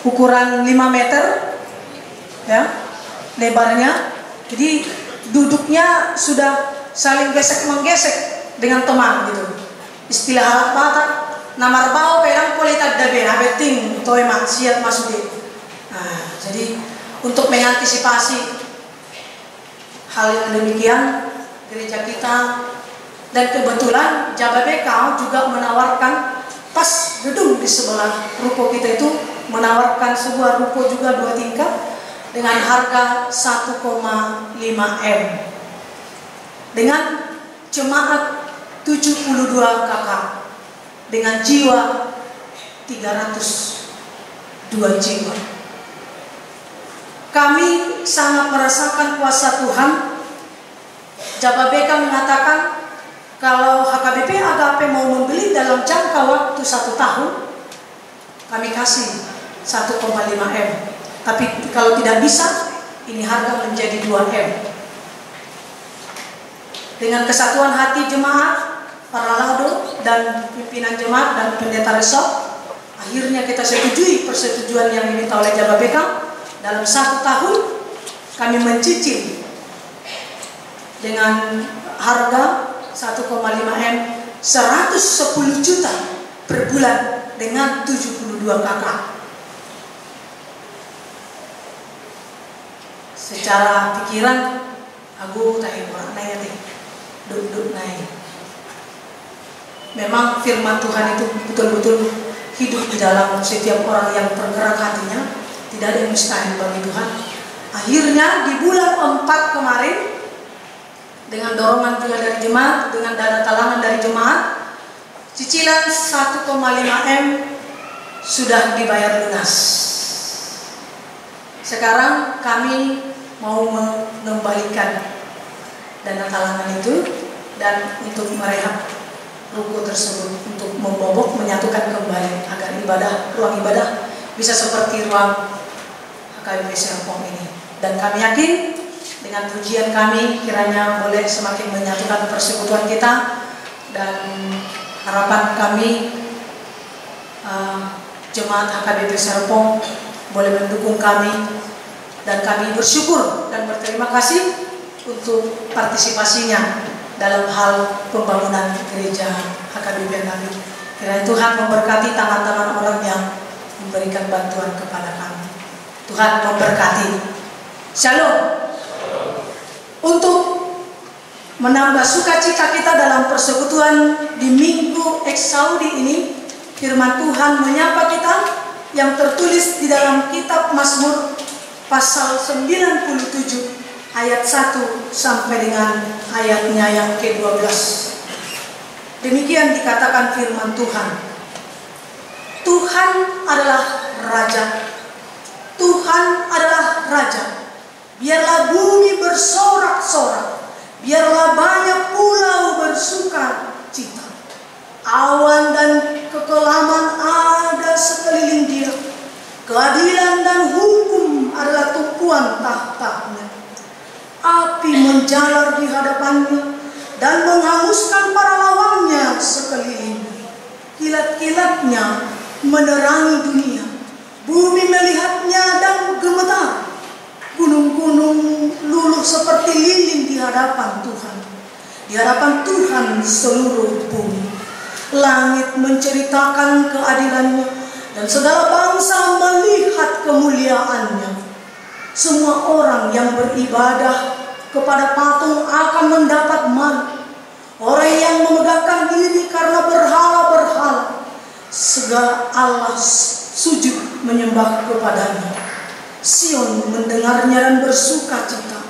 Ukuran 5 meter ya lebarnya, jadi duduknya sudah saling gesek-menggesek dengan teman gitu. Istilah alat mata namar bau pedang politak dabe abeting toy maksiat masuk. Nah, jadi untuk mengantisipasi hal yang demikian, gereja kita dan kebetulan Jababeka juga menawarkan pas gedung di sebelah ruko kita itu menawarkan sebuah ruko juga 2 tingkat dengan harga 1,5 M dengan jemaat 72 kakak dengan jiwa 302 jiwa. Kami sangat merasakan kuasa Tuhan. Jababeka mengatakan kalau HKBP Agape mau membeli dalam jangka waktu 1 tahun, kami kasih 1,5 M. Tapi kalau tidak bisa, ini harga menjadi 2 M. Dengan kesatuan hati jemaat, para lado dan pimpinan jemaat dan pendeta resort, akhirnya kita setujui persetujuan yang diminta oleh Jababeka. Dalam 1 tahun kami mencicil dengan harga 1,5 M 110 juta per bulan dengan 72 kakak. Secara pikiran aku tak orang naik duduk naik. Memang firman Tuhan itu betul-betul hidup di dalam setiap orang yang bergerak hatinya. Tidak ada yang mustahil bagi Tuhan. Akhirnya di bulan 4 kemarin, dengan dorongan juga dari jemaat, dengan dana talangan dari jemaat, cicilan 1,5 M sudah dibayar lunas. Sekarang kami mau mengembalikan dana talangan itu dan untuk merehab ruko tersebut, untuk membobok, menyatukan kembali agar ruang ibadah bisa seperti ruang HKBP Serpong ini. Dan kami yakin dengan pujian kami kiranya boleh semakin menyatukan persekutuan kita, dan harapan kami jemaat HKBP Serpong boleh mendukung kami, dan kami bersyukur dan berterima kasih untuk partisipasinya dalam hal pembangunan gereja HKBP kami. Kiranya Tuhan memberkati tangan-tangan orang yang memberikan bantuan kepada kami. Tuhan memberkati. Shalom. Untuk menambah sukacita kita dalam persekutuan di Minggu Eksaudi ini, firman Tuhan menyapa kita yang tertulis di dalam kitab Mazmur pasal 97 ayat 1 sampai dengan ayatnya yang ke-12. Demikian dikatakan firman Tuhan. Tuhan adalah Raja. Tuhan adalah Raja. Biarlah bumi bersorak-sorak. Biarlah banyak pulau bersuka cita. Awan dan kekelaman ada sekeliling dia. Keadilan dan hukum adalah tumpuan tahtanya. Api menjalar di hadapannya dan menghanguskan para lawannya sekeliling. Kilat-kilatnya menerangi dunia. Bumi melihatnya dan gemetar. Gunung-gunung luluh seperti lilin di hadapan Tuhan. Di hadapan Tuhan seluruh bumi. Langit menceritakan keadilannya dan segala bangsa melihat kemuliaannya. Semua orang yang beribadah kepada patung akan mendapat malu. Orang yang memegahkan diri karena berhala-berhala, segala Allah sujud menyembah kepadanya. Sion mendengarnya dan bersuka cita.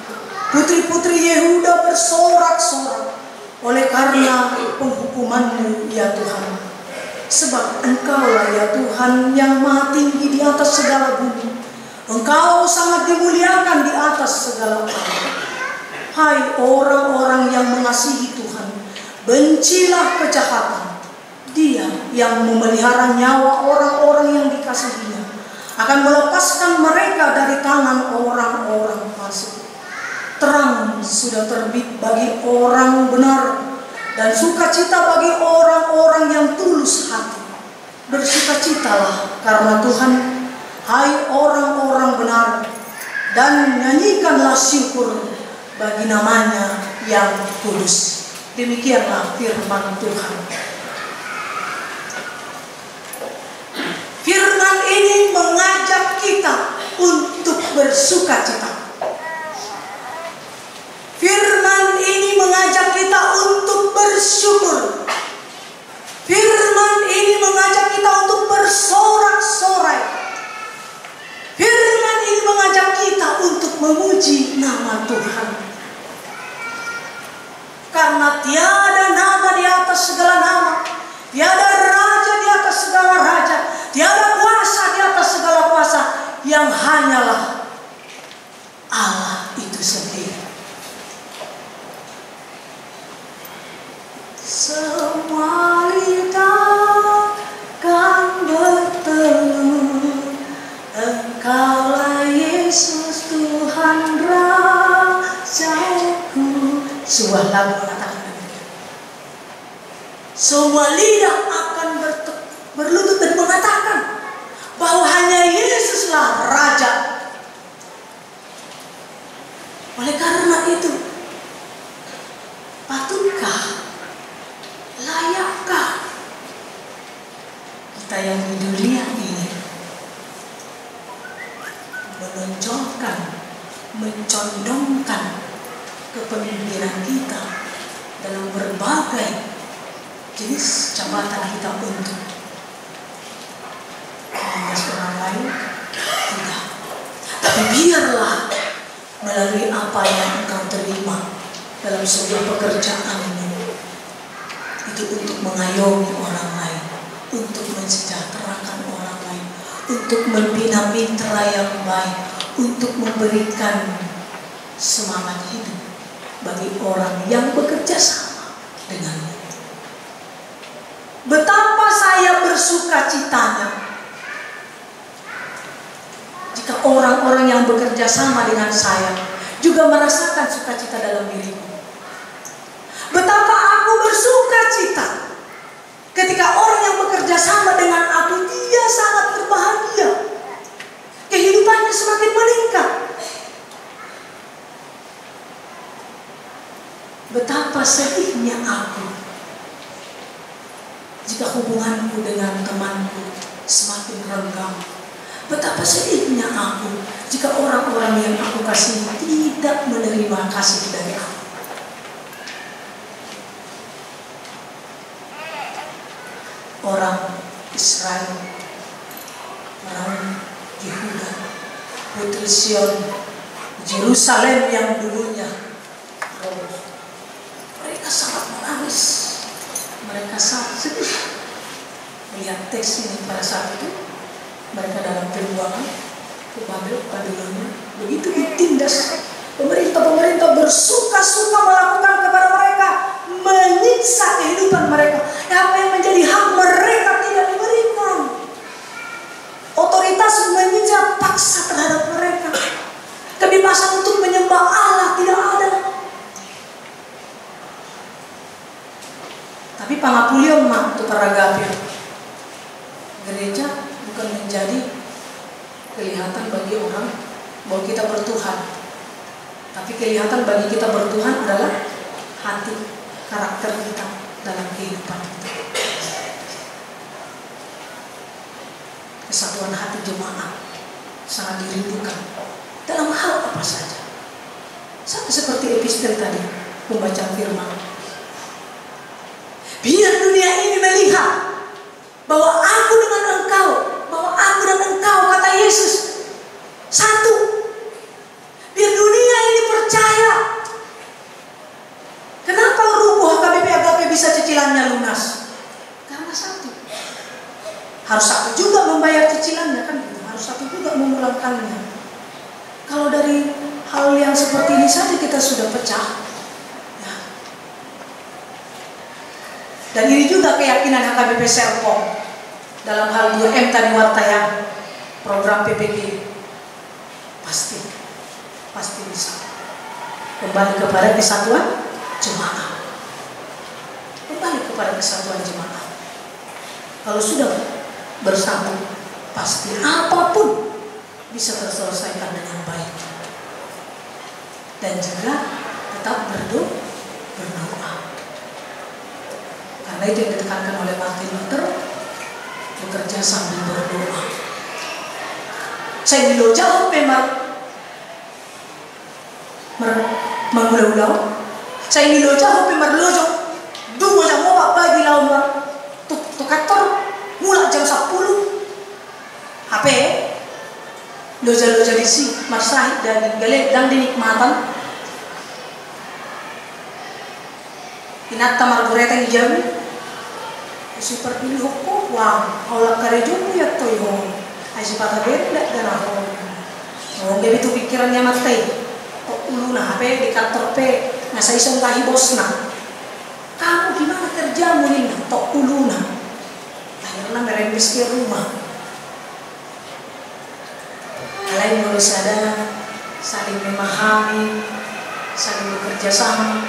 Putri-putri Yehuda bersorak-sorak oleh karena penghukuman-Mu ya Tuhan. Sebab Engkaulah ya Tuhan yang maha tinggi di atas segala bumi. Engkau sangat dimuliakan di atas segala alam. Hai orang-orang yang mengasihi Tuhan, bencilah kejahatan. Dia yang memelihara nyawa orang-orang yang dikasihinya akan melepaskan mereka dari tangan orang-orang fasik. Terang sudah terbit bagi orang benar dan sukacita bagi orang-orang yang tulus hati. Bersukacitalah karena Tuhan, hai orang-orang benar, dan nyanyikanlah syukur bagi namanya yang kudus. Demikianlah firman Tuhan. Firman ini mengajak kita untuk bersukacita. Firman ini mengajak kita untuk bersyukur. Firman ini mengajak kita untuk bersorak-sorai. Firman ini mengajak kita untuk memuji nama Tuhan. Karena tiada nama di atas segala nama, tiada raja di atas segala raja, tiada kuasa di atas segala kuasa, yang hanyalah Allah itu sendiri. Semua lidah kan bertelur, Engkaulah Yesus Tuhan Rajaku. Sebuah lagu mengatakan demikian. Semua lidah akan berlutut dan mengatakan bahwa hanya Yesuslah Raja. Oleh karena itu, patutkah, layakkah kita yang di dunia ini menonjolkan, mencondongkan kepemimpinan kita dalam berbagai jenis jabatan kita untuk menindas orang lain? Tidak. Tapi biarlah melalui apa yang engkau terima dalam sebuah pekerjaanmu itu untuk mengayomi orang lain, untuk mensejahterakan orang lain, untuk membina mitra yang baik, untuk memberikan semangat hidup bagi orang yang bekerja sama denganmu. Betapa saya bersuka citanya jika orang-orang yang bekerja sama dengan saya juga merasakan sukacita dalam diriku. Betapa aku bersuka cita ketika orang yang bekerja sama dengan aku, dia sangat berbahagia, kehidupannya semakin meningkat. Betapa sedihnya aku jika hubunganku dengan temanku semakin renggang. Betapa sedihnya aku jika orang-orang yang aku kasihi tidak menerima kasih dari aku. orang Israel, orang Yehuda, Putri Sion, Yerusalem yang dulunya roboh. Mereka sangat menangis, mereka sangat sedih melihat teks ini. Pada saat itu mereka dalam pembuangan ke Babilonia, begitu ditindas. Pemerintah bersuka-suka melakukan kepada mereka, menyiksa kehidupan mereka. Apa yang menjadi hak mereka tidak diberikan. Otoritas menyiksa paksa terhadap mereka. Kebebasan untuk menyembah Allah tidak ada. Tapi pangapulion mah itu paragapir. Gereja bukan menjadi kelihatan bagi orang bahwa kita bertuhan. Tapi kelihatan bagi kita bertuhan adalah hati, karakter kita dalam kehidupan kita. Kesatuan hati jemaat sangat dirindukan dalam hal apa saja. Sama seperti epistel tadi, pembacaan firman. Biar dunia ini melihat bahwa aku dengan engkau, bahwa aku dan engkau, kata Yesus, satu. Biar dunia ini percaya. Kenapa rubuh HKBP Agape bisa cicilannya lunas? Karena satu. Harus satu juga membayar cicilannya, kan gitu. Harus satu juga memulangkannya. Kalau dari hal yang seperti ini saja kita sudah pecah, ya. Dan ini juga keyakinan HKBP Serpong dalam hal 2M tadi Wartaya, program PPG. Pasti bisa kembali kepada kesatuan jemaah. Kembali kepada kesatuan jemaah. Kalau sudah bersatu, pasti apapun bisa terselesaikan dengan baik. Dan juga tetap berdoa. Karena itu yang ditekankan oleh Martin Luther, bekerja sambil berdoa. Saya bilo jauh memang mengulau-ulau. Saya ini loja hobi merlojo. Dua jam mau pagi lau tu kantor mulai jam 10. HP loja-loja di si marsahid dan galek dan dinikmatan. Inat tamar gureteng jam. Super pilih kok wow. Aulah karejo ya toyo. Ai sipata benda dan aku. Oh, begitu pikirannya matai. Ulu nah HP di kantor P ngasih isong kahi bos nah. Kamu gimana kerjamu nih? Tok ulu nah. Akhirnya merembes ke rumah. Kalian harus ada saling memahami, saling bekerja sama.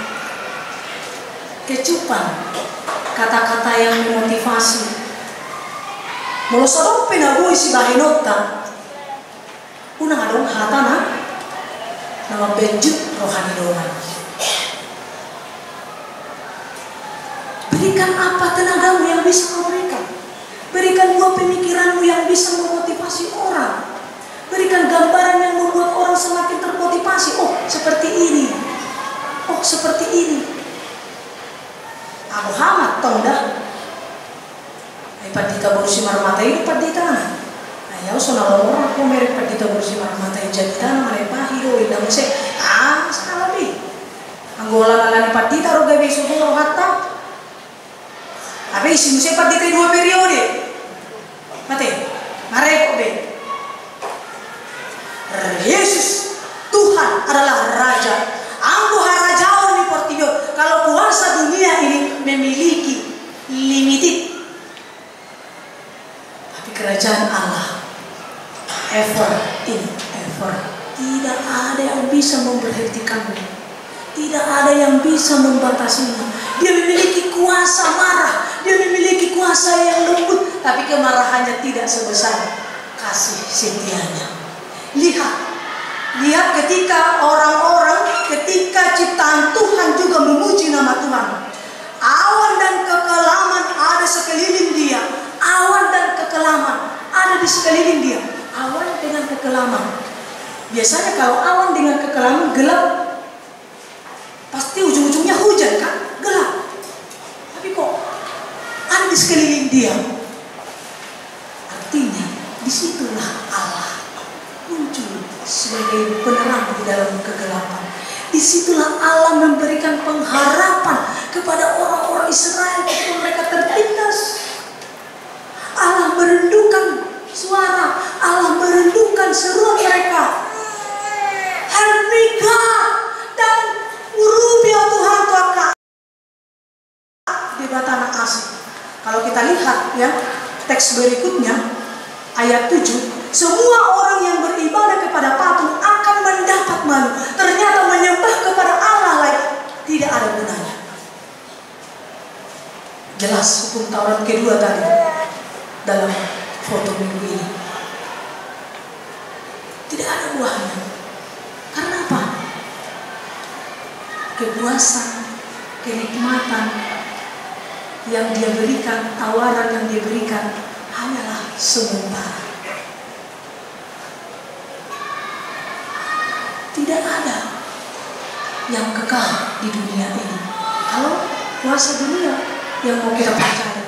Kecupan kata-kata yang memotivasi. Mau sodok penabu isi bahenota. Unang adong hatana. Nama benjuk rohani doang. Berikan apa tenagamu yang bisa kau berikan. Berikan buah pemikiranmu yang bisa memotivasi orang. Berikan gambaran yang membuat orang semakin termotivasi. Oh, seperti ini. Oh, seperti ini. Abu Hamad tonda. Padita berusi marmata itu padita. Ayaw sonal orang ko merek padita berusi marmata jaditan manepa hiro indang se. Salah bi. Anggola nalani padita ro gawe subuh hatta. Tapi isi musim padita 2 periode. Mate. Mare ko be. Yesus Tuhan adalah Raja. Anggo harajao ni portiyo. Kalau kuasa dunia ini memiliki limited, tapi kerajaan Allah ever in ever. Tidak ada yang bisa memberhentikanmu. Tidak ada yang bisa membatasinya. Dia memiliki kuasa marah. Dia memiliki kuasa yang lembut. Tapi kemarahannya tidak sebesar kasih setianya. Lihat ketika orang-orang, ketika ciptaan Tuhan juga memuji nama Tuhan. Awan dan kekelaman ada sekeliling dia. Awan dan kekelaman ada di sekeliling dia. Awan dengan kekelaman. Biasanya kalau awan dengan kekelaman gelap, pasti ujung-ujungnya hujan kan? Gelap. Tapi kok ada di sekeliling dia. Artinya disitulah Allah muncul sebagai penerang di dalam kegelapan. Disitulah Allah memberikan pengharapan kepada orang-orang Israel ketika mereka tertindas. Allah merendahkan suara, Allah merendahkan seruan mereka. Help me God, dan urubi ya Tuhan Tuhan di batana kasih. Kalau kita lihat ya teks berikutnya ayat 7, semua orang yang beribadah kepada patung akan mendapat malu. Ternyata menyembah kepada Allah lain tidak ada gunanya. Jelas hukum Taurat kedua tadi dalam foto minggu ini. Tidak ada buahnya. Karena apa? Kepuasan, kenikmatan yang dia berikan, tawaran yang dia berikan hanyalah sementara. Tidak ada yang kekal di dunia ini. Kalau kuasa dunia yang mau kita percaya.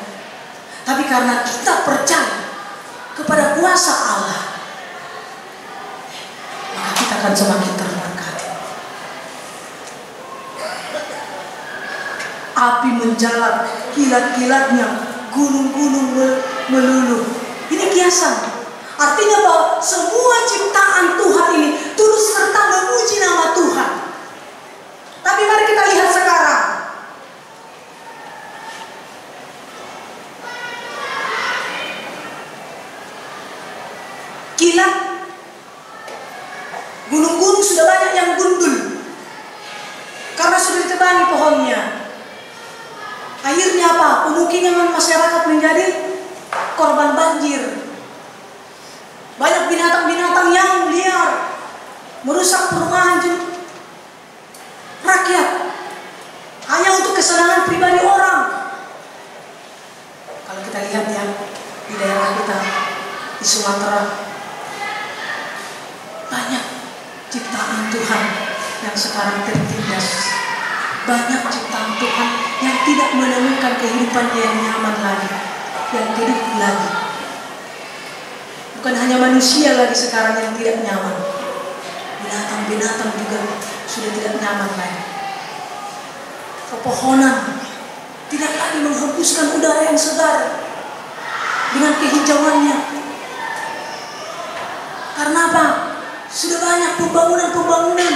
Tapi karena kita percaya kepada kuasa Allah, maka kita akan semakin terberkati. Api menjalar, kilat-kilatnya, gunung-gunung meluluh. Ini kiasan. Artinya bahwa semua ciptaan Tuhan ini turut serta memuji nama Tuhan. Tapi mari kita lihat sekarang. Kilat, gunung-gunung sudah banyak yang gundul karena sudah ditebangi pohonnya. Akhirnya apa? Pemukiman masyarakat menjadi korban banjir. Banyak binatang-binatang yang liar merusak perumahan rakyat hanya untuk kesenangan pribadi orang. Kalau kita lihat ya di daerah kita di Sumatera, banyak ciptaan Tuhan yang sekarang tertindas. Banyak ciptaan Tuhan yang tidak menemukan kehidupan yang nyaman lagi, yang hidup lagi. Bukan hanya manusia lagi sekarang yang tidak nyaman, binatang-binatang juga sudah tidak nyaman lagi. Pepohonan tidak lagi menghembuskan udara yang segar dengan kehijauannya. Karena apa? Sudah banyak pembangunan-pembangunan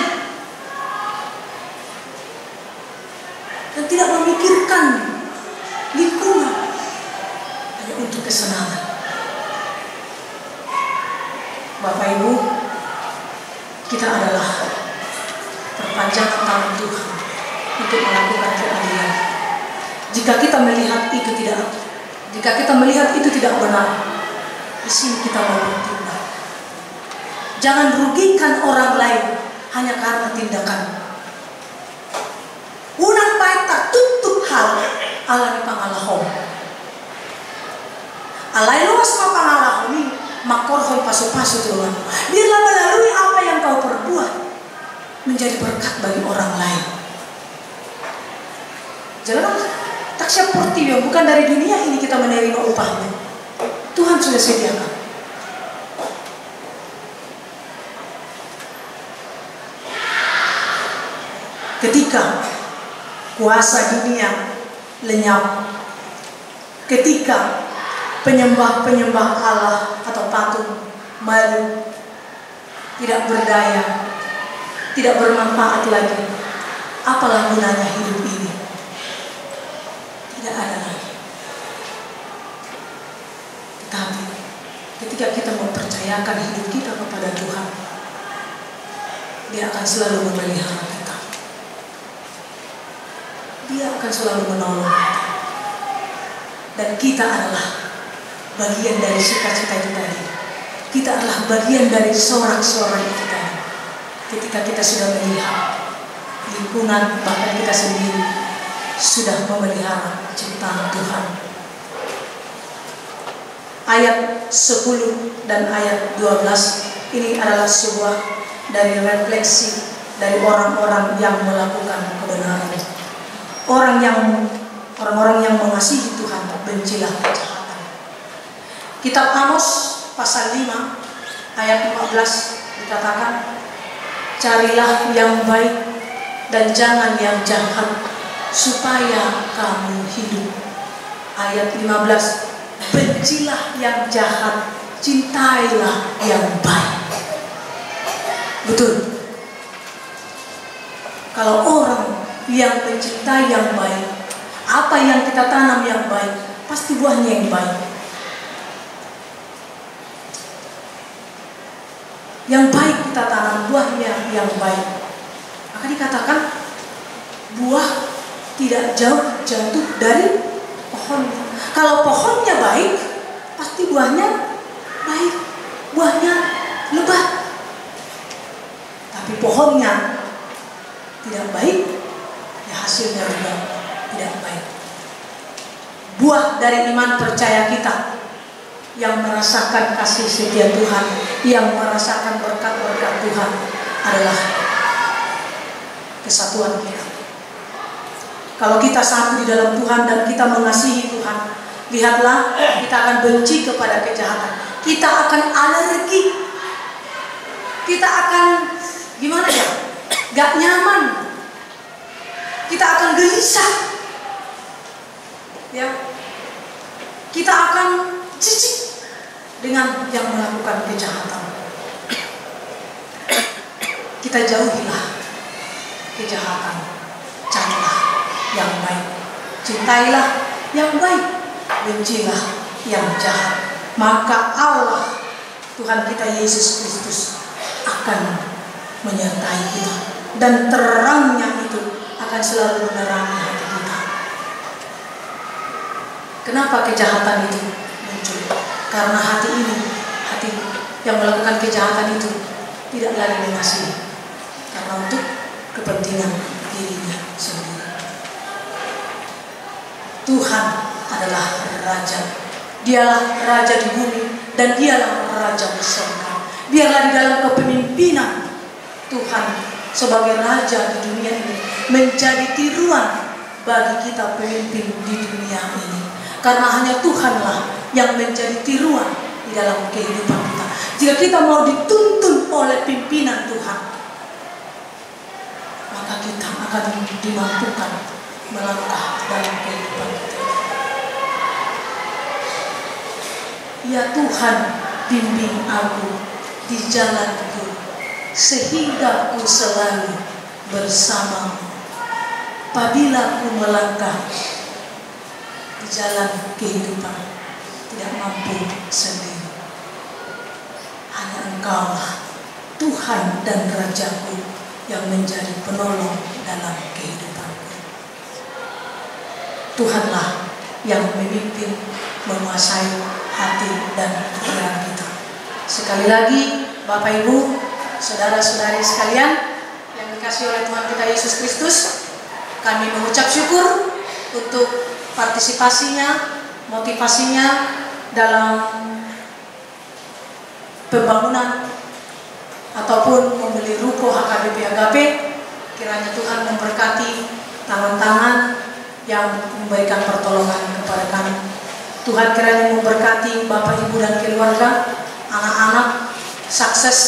dan tidak memikirkan lingkungan, hanya untuk kesenangan. Bapak Ibu, kita adalah perpanjangan tangan Tuhan untuk melakukan keadilan. Jika kita melihat itu tidak benar, di sini kita mau bertindak. Jangan rugikan orang lain hanya karena tindakan. Unang baik tak tutup hal alami pangalahom. Alai luas ma pangalahom ini makorhom pasu-pasu Tuhan. Biarlah melalui apa yang kau perbuat menjadi berkat bagi orang lain. Jangan tak seperti yang bukan dari dunia ini kita menerima upahnya. Tuhan sudah sediakan. Ketika kuasa dunia lenyap, ketika penyembah-penyembah Allah atau patung malu, tidak berdaya, tidak bermanfaat lagi, apalah gunanya hidup ini? Tidak ada lagi. Tetapi ketika kita mempercayakan hidup kita kepada Tuhan, Dia akan selalu memelihara kita. Dia akan selalu menolong kita. Dan kita adalah bagian dari sukacita itu tadi. Kita adalah bagian dari sorak-sorai itu tadi. Ketika kita sudah melihat lingkungan, bahkan kita sendiri sudah memelihara ciptaan Tuhan. Ayat 10 dan ayat 12 ini adalah sebuah dari refleksi dari orang-orang yang melakukan kebenaran. Orang-orang yang mengasihi Tuhan bencilah kejahatan. Kitab Amos pasal 5 ayat 15 dikatakan, carilah yang baik dan jangan yang jahat, supaya kamu hidup. Ayat 15, bencilah yang jahat, cintailah yang baik. Betul. Kalau orang yang mencintai yang baik, apa yang kita tanam yang baik, pasti buahnya yang baik. Yang baik kita tanam, buahnya yang baik. Maka dikatakan buah tidak jauh jatuh dari pohonnya. Kalau pohonnya baik, pasti buahnya baik, buahnya lebat. Tapi pohonnya tidak baik, ya hasilnya juga tidak baik. Buah dari iman percaya kita yang merasakan kasih setia Tuhan, yang merasakan berkat-berkat Tuhan adalah kesatuan kita. Kalau kita satu di dalam Tuhan dan kita mengasihi Tuhan, lihatlah, kita akan benci kepada kejahatan. Kita akan alergi. Kita akan gimana ya? Gak nyaman. Kita akan gelisah. Ya. Kita akan jijik dengan yang melakukan kejahatan. Kita jauhilah kejahatan. Carilah yang baik. Cintailah yang baik. Bencilah yang jahat. Maka Allah, Tuhan kita Yesus Kristus, akan menyertai kita. Dan terangnya itu akan selalu menerangi hati kita. Kenapa kejahatan itu muncul? Karena hati ini, hati yang melakukan kejahatan itu tidak lagi mengasihi, karena untuk kepentingan dirinya sendiri. Tuhan adalah Raja. Dialah Raja di bumi dan dialah Raja di surga. Biarlah di dalam kepemimpinan Tuhan sebagai Raja di dunia ini menjadi tiruan bagi kita pemimpin di dunia ini. Karena hanya Tuhanlah yang menjadi tiruan di dalam kehidupan kita. Jika kita mau dituntun oleh pimpinan Tuhan, maka kita akan dimampukan melangkah dalam kehidupan kita. Ya Tuhan, bimbing aku di jalanku, sehingga ku selalu bersamamu. Apabila ku melangkah di jalan kehidupan, tidak mampu sendiri. Hanya Engkaulah Tuhan dan Rajaku yang menjadi penolong dalam kehidupanku. Tuhanlah yang memimpin, menguasai hati dan pikiran kita. Sekali lagi, Bapak Ibu, saudara-saudari sekalian yang dikasihi oleh Tuhan kita Yesus Kristus, kami mengucap syukur untuk partisipasinya, motivasinya dalam pembangunan ataupun membeli ruko HKBP Agape. Kiranya Tuhan memberkati tangan-tangan yang memberikan pertolongan kepada kami. Tuhan kiranya memberkati Bapak Ibu dan keluarga, anak-anak sukses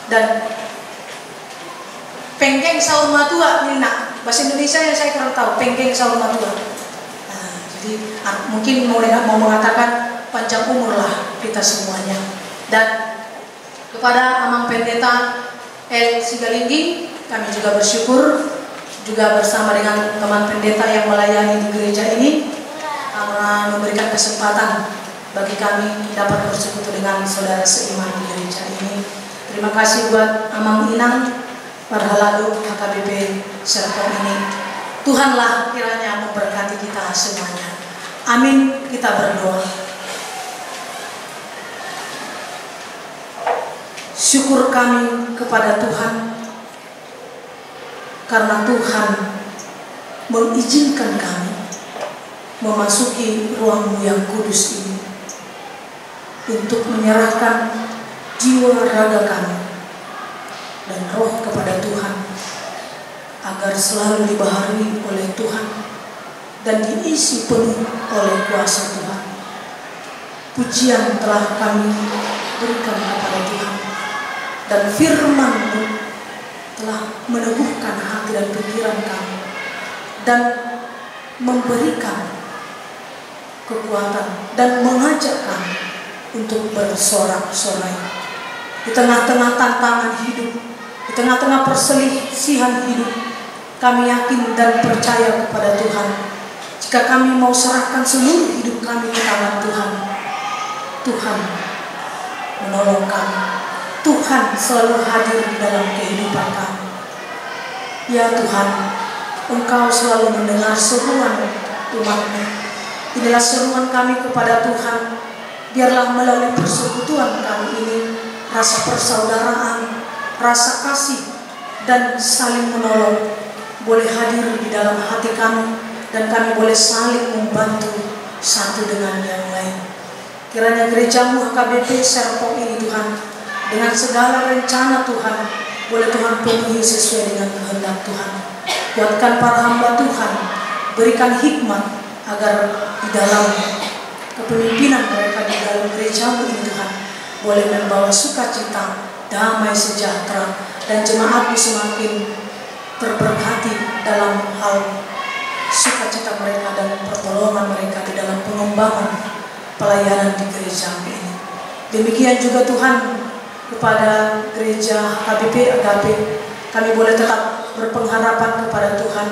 dan penggeng saur matua Nina. Bahasa Indonesia yang saya kurang tahu, penggeng saur matua. Nah, jadi mungkin mau mengatakan panjang umur lah kita semuanya. Dan kepada Amang Pendeta El Sigalinggi, kami juga bersyukur juga bersama dengan teman pendeta yang melayani di gereja ini karena memberikan kesempatan bagi kami dapat bersekutu dengan saudara seiman di gereja ini. Terima kasih buat Amang Inang pada lalu HKBP Serpong ini. Tuhanlah kiranya memberkati kita semuanya. Amin. Kita berdoa. Syukur kami kepada Tuhan karena Tuhan mengizinkan kami memasuki ruang-Mu yang kudus ini untuk menyerahkan jiwa raga kami dan roh kepada Tuhan agar selalu dibaharui oleh Tuhan dan diisi penuh oleh kuasa Tuhan. Pujian telah kami berikan kepada Tuhan, dan firman-Mu telah meneguhkan hati dan pikiran kami dan memberikan kekuatan dan mengajak kami untuk bersorak-sorai di tengah-tengah tantangan hidup, di tengah-tengah perselisihan hidup. Kami yakin dan percaya kepada Tuhan. Jika kami mau serahkan seluruh hidup kami ke tangan Tuhan, Tuhan menolong kami. Tuhan selalu hadir di dalam kehidupan kami. Ya Tuhan, Engkau selalu mendengar seruan umat-Mu. Inilah seruan kami kepada Tuhan. Biarlah melalui persekutuan kami ini, rasa persaudaraan, rasa kasih, dan saling menolong boleh hadir di dalam hati kami, dan kami boleh saling membantu satu dengan yang lain. Kiranya gereja-Mu HKBP Serpong ini Tuhan, dengan segala rencana Tuhan, boleh Tuhan penuhi sesuai dengan kehendak Tuhan. Kuatkan para hamba Tuhan, berikan hikmat agar di dalam kepemimpinan mereka di dalam gereja-Mu ini Tuhan, boleh membawa sukacita, damai sejahtera, dan jemaat-Mu semakin terberkati dalam hal sukacita mereka dan pertolongan mereka di dalam pengembangan pelayanan di gereja ini. Demikian juga Tuhan kepada gereja HKBP Agape, kami boleh tetap berpengharapan kepada Tuhan.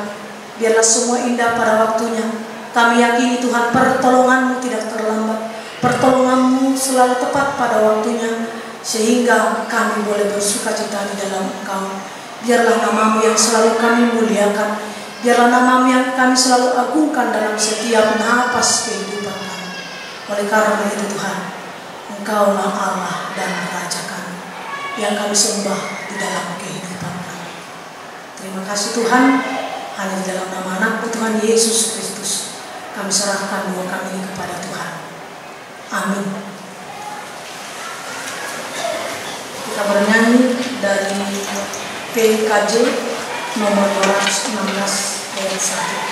Biarlah semua indah pada waktunya. Kami yakini Tuhan, pertolongan-Mu tidak terlambat, pertolongan-Mu selalu tepat pada waktunya, sehingga kami boleh bersukacita di dalam Engkau. Biarlah nama-Mu yang selalu kami muliakan, biarlah nama-Mu yang kami selalu agungkan dalam setiap napas kehidupan kami. Oleh karena itu Tuhan, Engkau-lah Allah dan Raja kami, yang kami sembah di dalam kehidupan kami. Terima kasih Tuhan, hanya di dalam nama anak-Mu Tuhan Yesus Kristus, kami serahkan doa kami ini kepada Tuhan. Amin. Kita bernyanyi dari PKJ nomor 216 ayat 1.